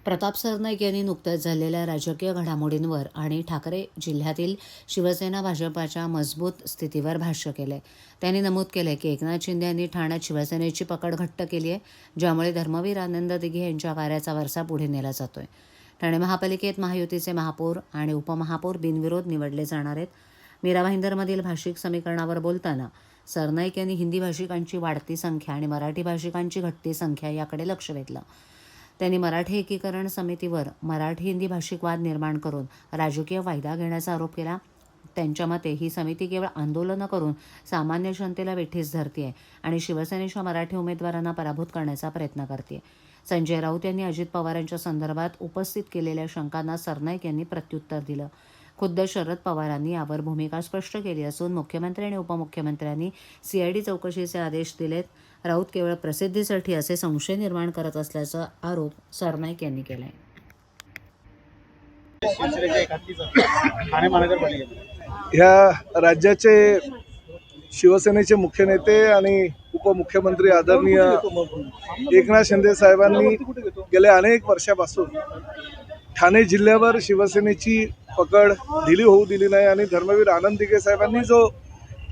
प्रताप सरनाईक यांनी नुकत्याच झालेल्या राजकीय घडामोडींवर आणि ठाकरे जिल्ह्यातील शिवसेना भाजपाच्या मजबूत स्थितीवर भाष्य केले. त्यांनी नमूद केले की एकनाथ शिंदे यांनी ठाण्यात शिवसेनेची पकड घट्ट केली आहे, ज्यामुळे धर्मवीर आनंद दिघे यांच्या कार्याचा वारसा पुढे नेला जातोय. ठाणे महापालिकेत महायुतीचे महापौर आणि उपमहापौर बिनविरोध निवडले जाणार आहेत. मीरा भाईंदरमधील भाषिक समीकरणावर बोलताना सरनाईक यांनी हिंदी भाषिकांची वाढती संख्या आणि मराठी भाषिकांची घटती संख्या याकडे लक्ष वेधलं. त्यांनी मराठी एकीकरण समितीवर मराठी हिंदी भाषिक वाद निर्माण करून राजकीय फायदा घेण्याचा आरोप केला. त्यांच्या मते ही समिती केवळ आंदोलनं करून सामान्य जनतेला वेठीस धरते आणि शिवसेनेच्या मराठी उमेदवारांना पराभूत करण्याचा प्रयत्न करते. संजय राऊत यांनी अजित पवारांच्या संदर्भात उपस्थित केलेल्या शंकांना सरनाईक यांनी प्रत्युत्तर दिलं. खुद्द शरद पवारांनी यावर भूमिका स्पष्ट केली असून मुख्यमंत्री आणि उपमुख्यमंत्र्यांनी सीआयडी चौकशीचे आदेश दिलेत. राऊत केवळ प्रसिद्धीसाठी असे संशय निर्माण करत असल्याचा आरोप सरनाईक यांनी केला आहे. ह्या राज्याचे शिवसेनेचे मुख्य नेते आणि उपमुख्यमंत्री आदरणीय एकनाथ शिंदे साहेबांनी गेल्या अनेक वर्षापासून ठाणे जिल्ह्यावर शिवसेनेची पकड ढिली होऊ दिली नाही आणि धर्मवीर आनंद दिघे साहेबांनी जो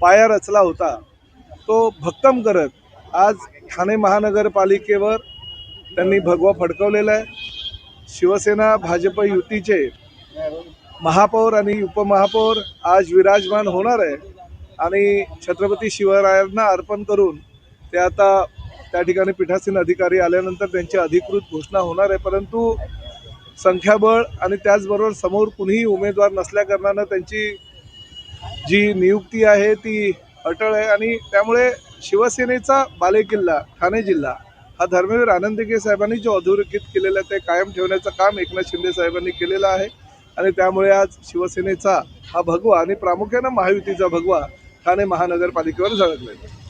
पाया रचला होता तो भक्कम करत आज ठाणे महानगरपालिकेवर त्यांनी भगवा फडकवलेला आहे. शिवसेना भाजप युतीचे महापौर आणि उपमहापौर आज विराजमान होणार आहे आणि छत्रपती शिवरायांना अर्पण करून ते आता त्या ठिकाणी पीठासीन अधिकारी आल्यानंतर त्यांची अधिकृत घोषणा होणार आहे. परंतु संख्याबळ आणि त्याचबरोबर समोर कुणीही उमेदवार नसल्याकारणानं त्यांची जी नियुक्ती आहे ती अटळ आहे आणि त्यामुळे शिवसेनेचा बालेकिल्ला ठाणे जिल्हा हा धर्मवीर आनंद दिघे साहेबांनी जो अधोरेखित केलेला ते कायम ठेवण्याचं काम एकनाथ शिंदे साहेबांनी केलेलं आहे आणि त्यामुळे आज शिवसेनेचा हा भगवा आणि प्रामुख्यानं महायुतीचा भगवा ठाणे महानगरपालिकेवर झळकलेला आहे.